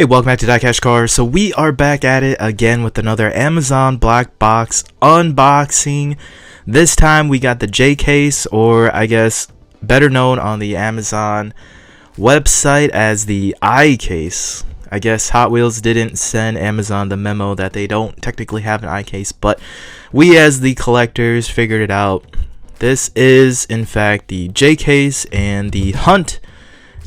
Hey, welcome back to DieCash Cars. So we are back at it again with another Amazon black box unboxing. This time we got the J case, or I guess better known on the Amazon website as the I case. I guess Hot Wheels didn't send Amazon the memo that they don't technically have an I case, but we as the collectors figured it out. This is in fact the J case, and the hunt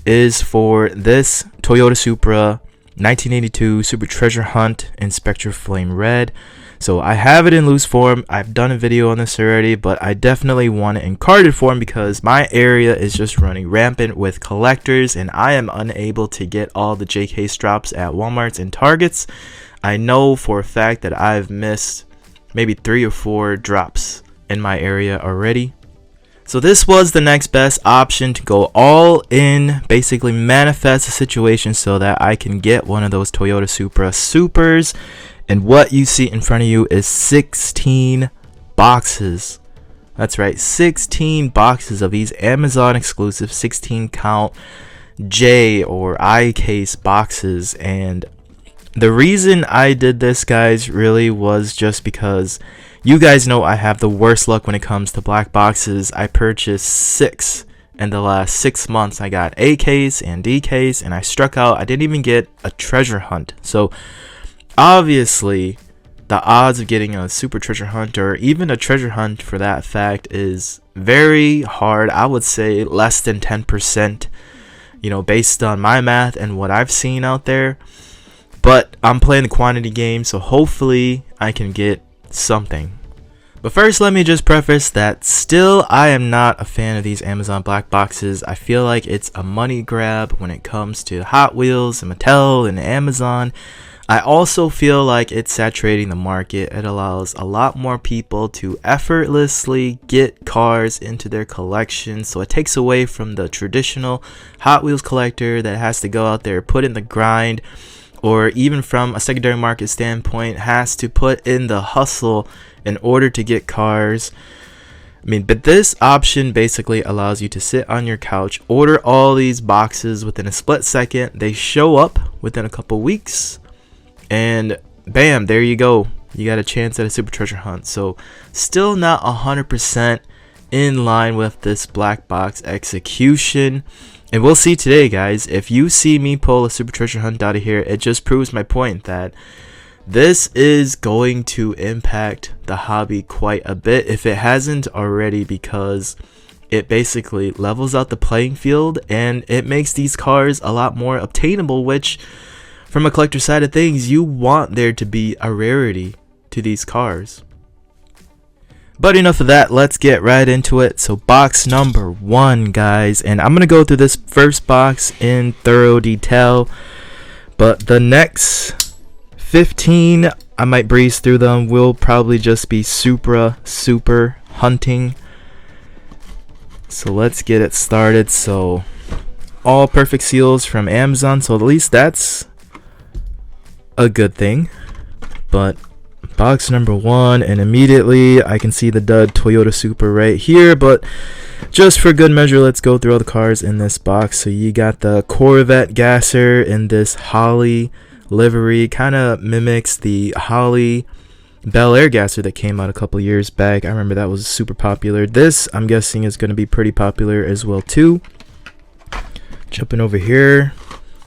is for this Toyota Supra 1982 Super Treasure Hunt in Spectre Flame Red. So I have it in loose form. I've done a video on this already, but I definitely want it in carded form because my area is just running rampant with collectors and I am unable to get all the JK drops at Walmarts and Targets. I know for a fact that I've missed maybe 3 or 4 drops in my area already. So this was the next best option to go all in, basically manifest the situation so that I can get one of those Toyota Supra Supers. And what you see in front of you is 16 boxes. That's right, 16 boxes of these Amazon exclusive 16 count J or I case boxes. And the reason I did this, guys, really was just because you guys know I have the worst luck when it comes to black boxes. I purchased 6 in the last 6 months. I got A case and D case, and I struck out. I didn't even get a treasure hunt. So obviously the odds of getting a super treasure hunt, or even a treasure hunt for that fact, is very hard. I would say less than 10%, you know, based on my math and what I've seen out there. But I'm playing the quantity game, so hopefully I can get something. But first, let me just preface that still I am not a fan of these Amazon black boxes. I feel like it's a money grab when it comes to Hot Wheels and Mattel and Amazon. I also feel like it's saturating the market. It allows a lot more people to effortlessly get cars into their collection, so it takes away from the traditional Hot Wheels collector that has to go out there, put in the grind, or even from a secondary market standpoint, has to put in the hustle in order to get cars. But this option basically allows you to sit on your couch, order all these boxes within a split second. They show up within a couple weeks, and bam, there you go. You got a chance at a super treasure hunt. So still not 100% in line with this black box execution. And we'll see today, guys. If you see me pull a super treasure hunt out of here, it just proves my point that this is going to impact the hobby quite a bit, if it hasn't already, because it basically levels out the playing field and it makes these cars a lot more obtainable, which from a collector side of things, you want there to be a rarity to these cars. But enough of that, let's get right into it. So box number 1, guys, and I'm gonna go through this first box in thorough detail, but the next 15 I might breeze through them. Will probably just be Supra super hunting. So let's get it started. So all perfect seals from Amazon, so at least that's a good thing. But box number 1, and immediately I can see the dud Toyota Supra right here, but just for good measure, let's go through all the cars in this box. So you got the Corvette gasser in this Holly livery, kind of mimics the Holly Bel Air gasser that came out a couple years back. I remember that was super popular. This, I'm guessing, is going to be pretty popular as well too. Jumping over here,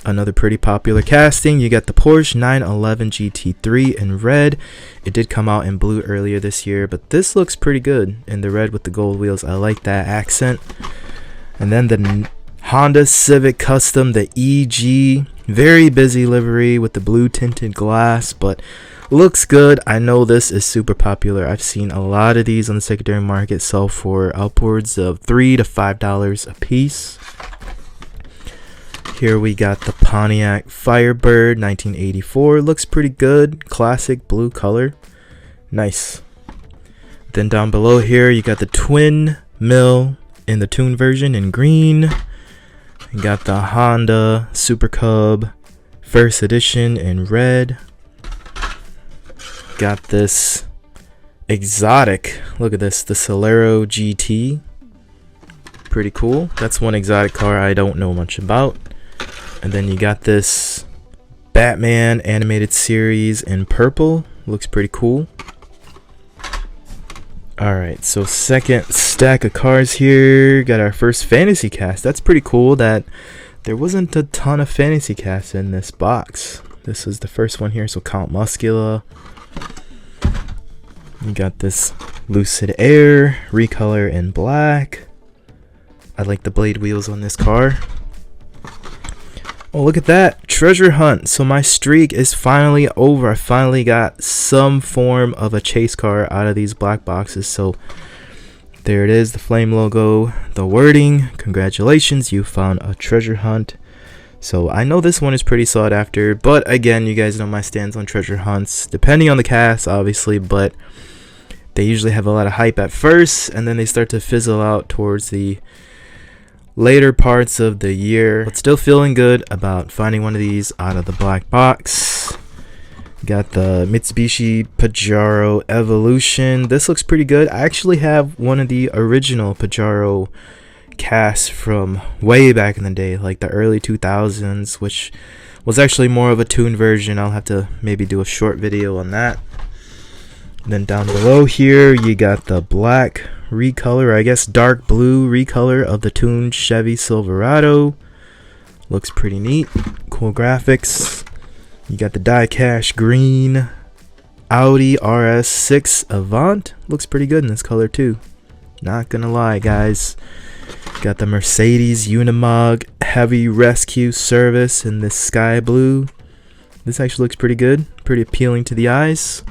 another pretty popular casting. You got the Porsche 911 GT3 in red. It did come out in blue earlier this year, but this looks pretty good in the red with the gold wheels. I like that accent. And then the Honda Civic Custom, the EG, very busy livery with the blue tinted glass, but looks good. I know this is super popular. I've seen a lot of these on the secondary market sell for upwards of $3 to $5 a piece. Here we got the Pontiac Firebird 1984. Looks pretty good. Classic blue color. Nice. Then down below here you got the Twin Mill in the tune version in green. You got the Honda Super Cub First Edition in red. Got this exotic. Look at this. The Solero GT. Pretty cool. That's one exotic car I don't know much about. And then you got this Batman animated series in purple. Looks pretty cool. Alright, so second stack of cars here. Got our first fantasy cast. That's pretty cool that there wasn't a ton of fantasy casts in this box. This is the first one here, so Count Muscula. You got this Lucid Air, recolor in black. I like the blade wheels on this car. Oh, look at that. Treasure hunt. So my streak is finally over. I finally got some form of a chase car out of these black boxes. So there it is, the flame logo, the wording. Congratulations, you found a treasure hunt. So I know this one is pretty sought after, but again, you guys know my stance on treasure hunts, depending on the cast, obviously, but they usually have a lot of hype at first, and then they start to fizzle out towards the later parts of the year. But still feeling good about finding one of these out of the black box. Got the Mitsubishi Pajero Evolution. This looks pretty good. I actually have one of the original Pajero casts from way back in the day, like the early 2000s, which was actually more of a tuned version. I'll have to maybe do a short video on that. And then down below here, you got the black recolor, I guess dark blue recolor of the tuned Chevy Silverado. Looks pretty neat. Cool graphics. You got the DieCash green Audi RS6 Avant. Looks pretty good in this color too. Not gonna lie, guys. Got the Mercedes Unimog Heavy Rescue Service in this sky blue. This actually looks pretty good. Pretty appealing to the eyes.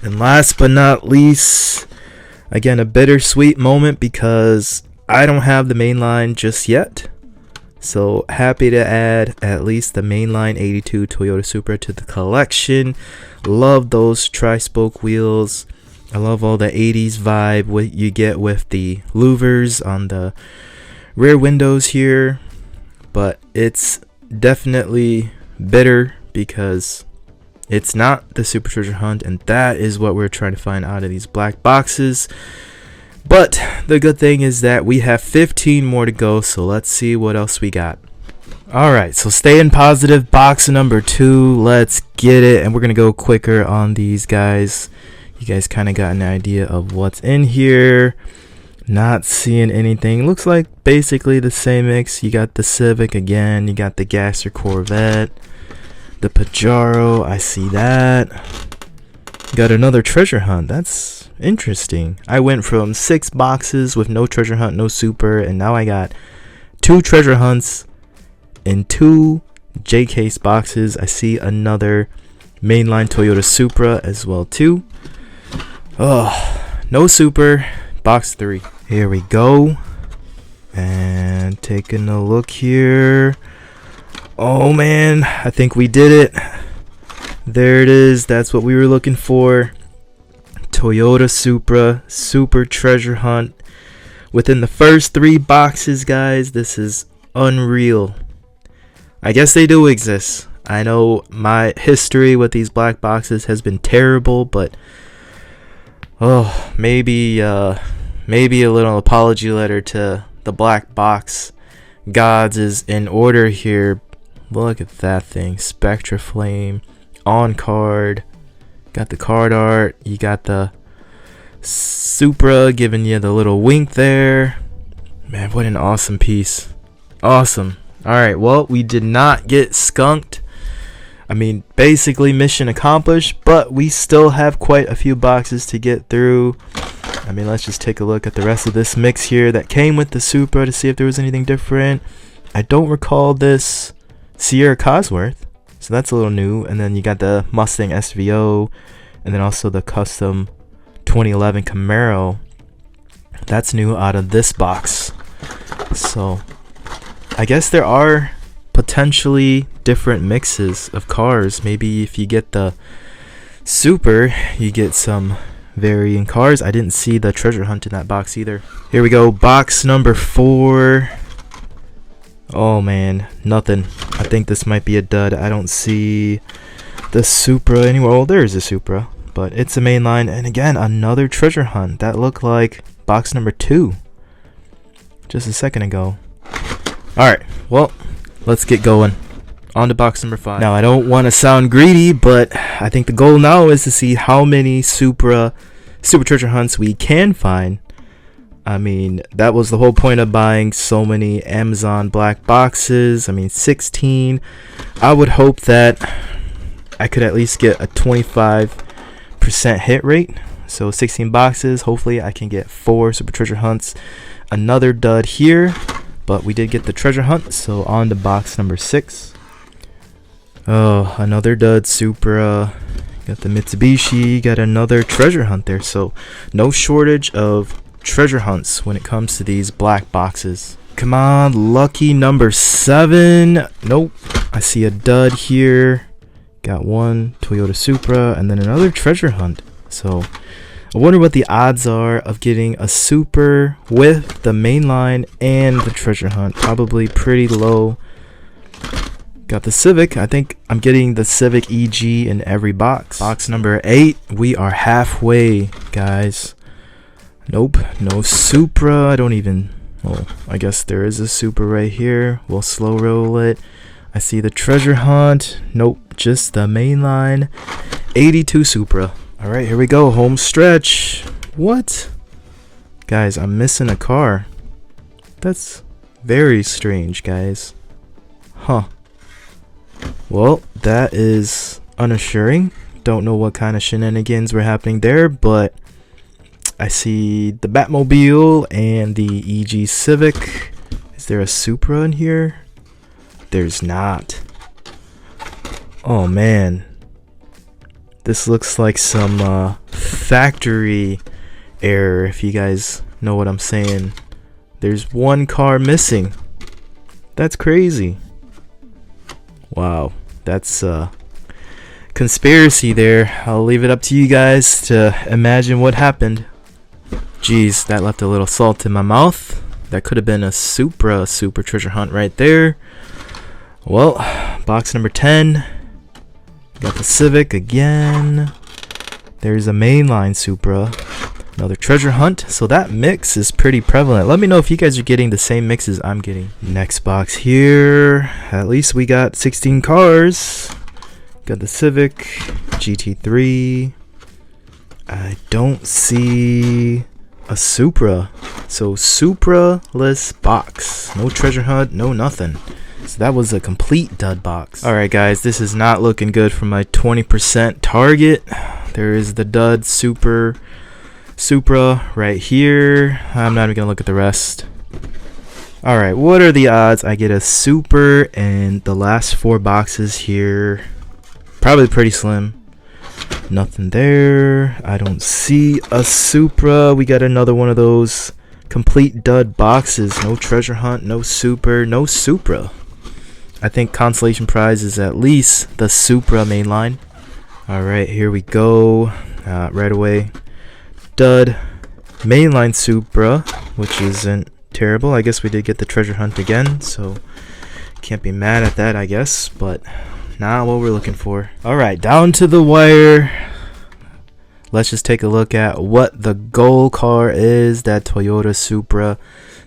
And last but not least, again, a bittersweet moment because I don't have the mainline just yet. So happy to add at least the mainline 82 Toyota Supra to the collection. Love those tri-spoke wheels. I love all the 80s vibe what you get with the louvers on the rear windows here. But it's definitely bitter because it's not the Super Treasure Hunt, and that is what we're trying to find out of these black boxes. But the good thing is that we have 15 more to go, so let's see what else we got. Alright, so staying positive, box number 2, let's get it. And we're going to go quicker on these guys. You guys kind of got an idea of what's in here. Not seeing anything. Looks like basically the same mix. You got the Civic again, you got the Gasser Corvette. The Pajero, I see that. Got another treasure hunt. That's interesting. I went from 6 boxes with no treasure hunt, no super, and now I got 2 treasure hunts in 2 J-case boxes. I see another mainline Toyota Supra as well too. Oh, no super. Box 3. Here we go. And taking a look here. Oh man, I think we did it. There it is. That's what we were looking for. Toyota Supra, Super Treasure Hunt. Within the first 3 boxes, guys. This is unreal. I guess they do exist. I know my history with these black boxes has been terrible, but oh, maybe a little apology letter to the black box gods is in order here. Look at that thing. Spectra Flame on card. Got the card art. You got the Supra giving you the little wink there. Man, what an awesome piece. Awesome. Alright, well, we did not get skunked. I mean, basically mission accomplished, but we still have quite a few boxes to get through. I mean, let's just take a look at the rest of this mix here that came with the Supra to see if there was anything different. I don't recall this Sierra Cosworth, so that's a little new. And then you got the Mustang SVO, and then also the custom 2011 Camaro. That's new out of this box. So I guess there are potentially different mixes of cars. Maybe if you get the Super, you get some varying cars. I didn't see the treasure hunt in that box either. Here we go, box number 4. Oh man, nothing. I think this might be a dud. I don't see the Supra anywhere. Well, there's a Supra, but it's a mainline. And again, another treasure hunt. That looked like box number 2 just a second ago. Alright, well, let's get going On to box number 5. Now, I don't want to sound greedy, but I think the goal now is to see how many Super treasure hunts we can find. I mean, that was the whole point of buying so many Amazon black boxes. I mean, 16. I would hope that I could at least get a 25% hit rate. So 16 boxes. Hopefully I can get 4 super treasure hunts. Another dud here, but we did get the treasure hunt. So on to box number 6. Oh, another dud Supra. Got the Mitsubishi. Got another treasure hunt there. So no shortage of treasure hunts when it comes to these black boxes. Come on, lucky number 7. Nope. I see a dud here. Got one Toyota Supra and then another treasure hunt. So I wonder what the odds are of getting a Super with the mainline and the treasure hunt. Probably pretty low. Got the Civic. I think I'm getting the Civic EG in every box. Box number 8. We are halfway, guys. Nope, no Supra. I don't even, well, I guess there is a Supra right here. We'll slow roll it. I see the treasure hunt. Nope, just the mainline. 82 Supra. All right, here we go. Home stretch. What? Guys, I'm missing a car. That's very strange, guys. Huh. Well, that is unassuring. Don't know what kind of shenanigans were happening there, but I see the Batmobile and the EG Civic. Is there a Supra in here? There's not. Oh man. This looks like some factory error, if you guys know what I'm saying. There's one car missing. That's crazy. Wow. That's conspiracy there. I'll leave it up to you guys to imagine what happened. Jeez, that left a little salt in my mouth. That could have been a super treasure hunt right there. Well, box number 10. Got the Civic again. There's a mainline Supra. Another treasure hunt. So that mix is pretty prevalent. Let me know if you guys are getting the same mixes I'm getting. Next box here. At least we got 16 cars. Got the Civic GT3. I don't see a Supra. So Supra-less box. No treasure hunt, no nothing. So that was a complete dud box. Alright guys, this is not looking good for my 20% target. There is the dud Supra right here. I'm not even gonna look at the rest. Alright, what are the odds I get a Super in the last 4 boxes here? Probably pretty slim. Nothing there. I don't see a Supra. We got another one of those complete dud boxes. No treasure hunt, no Super, no Supra. I think consolation prize is at least the Supra mainline. Alright, here we go. Right away. Dud mainline Supra, which isn't terrible. I guess we did get the treasure hunt again, so can't be mad at that, I guess, but not what we're looking for. Alright, down to the wire. Let's just take a look at what the goal car is. That Toyota Supra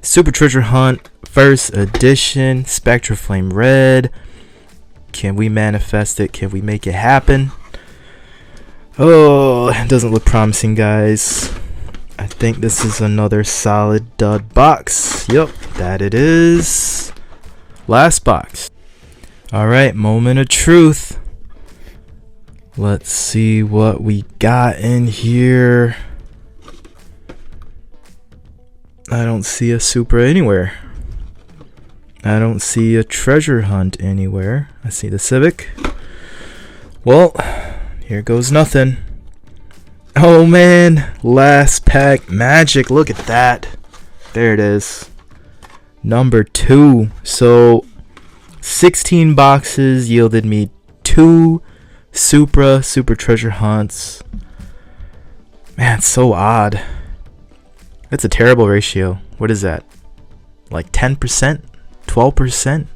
Super Treasure Hunt First Edition Spectra Flame Red. Can we manifest it? Can we make it happen? Oh, it doesn't look promising, guys. I think this is another solid dud box. Yep, that it is. Last box. Alright, moment of truth. Let's see what we got in here. I don't see a Supra anywhere. I don't see a treasure hunt anywhere. I see the Civic. Well, here goes nothing. Oh man, last pack magic. Look at that. There it is. Number 2. So 16 boxes yielded me 2 Super treasure hunts. Man, it's so odd. That's a terrible ratio. What is that? Like 10%? 12%?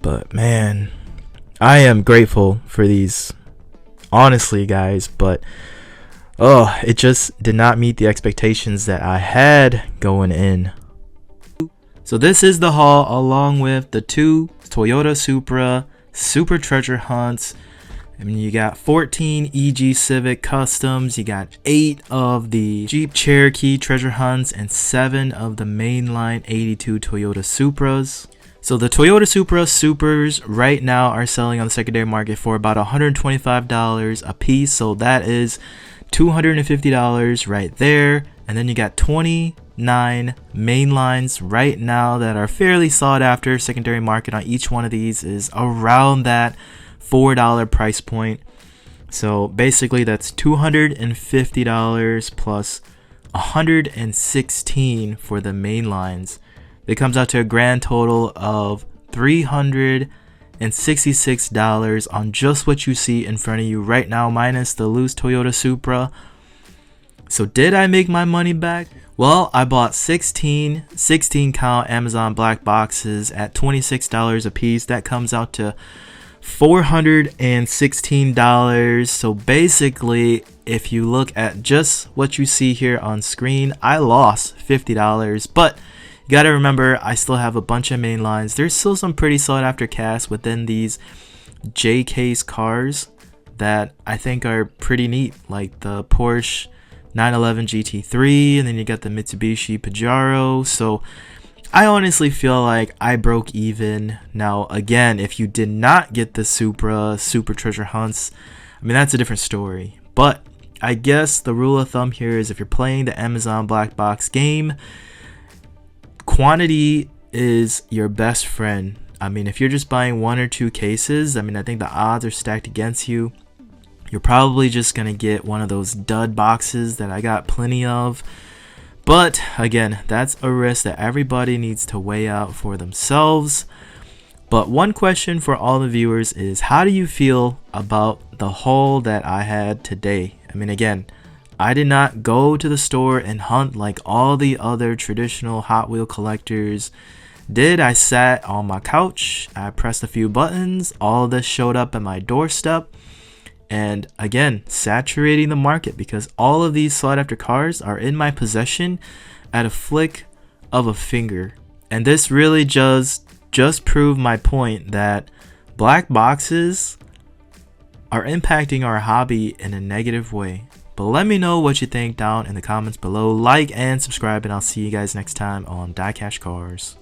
But man, I am grateful for these. Honestly, guys, but oh, it just did not meet the expectations that I had going in. So this is the haul along with the 2 Toyota Supra Super Treasure Hunts. I mean, you got 14 EG Civic Customs, you got 8 of the Jeep Cherokee Treasure Hunts, and 7 of the mainline 82 Toyota Supras. So the Toyota Supra Supers right now are selling on the secondary market for about $125 a piece. So that is $250 right there. And then you got 29 mainlines right now that are fairly sought after. Secondary market on each one of these is around that $4 price point. So basically that's $250 plus $116 for the mainlines. It comes out to a grand total of $366 on just what you see in front of you right now, minus the loose Toyota Supra. So did I make my money back? Well, I bought 16 count Amazon black boxes at $26 a piece. That comes out to $416. So basically, if you look at just what you see here on screen, I lost $50. But you gotta remember, I still have a bunch of main lines. There's still some pretty sought after casts within these DieCash Cars that I think are pretty neat, like the Porsche 911 GT3, and then you got the Mitsubishi Pajero. So I honestly feel like I broke even. Now again, if you did not get the Supra Super Treasure Hunts, I mean, that's a different story. But I guess the rule of thumb here is if you're playing the Amazon black box game, quantity is your best friend. I mean, if you're just buying 1 or 2 cases, I mean, I think the odds are stacked against you. You're probably just gonna get one of those dud boxes that I got plenty of. But again, that's a risk that everybody needs to weigh out for themselves. But one question for all the viewers is, how do you feel about the haul that I had today? I mean, again, I did not go to the store and hunt like all the other traditional Hot Wheel collectors did. I sat on my couch, I pressed a few buttons, all of this showed up at my doorstep. And again, saturating the market, because all of these sought after cars are in my possession at a flick of a finger. And this really just proved my point that black boxes are impacting our hobby in a negative way. But let me know what you think down in the comments below. Like and subscribe, and I'll see you guys next time on DieCash Cars.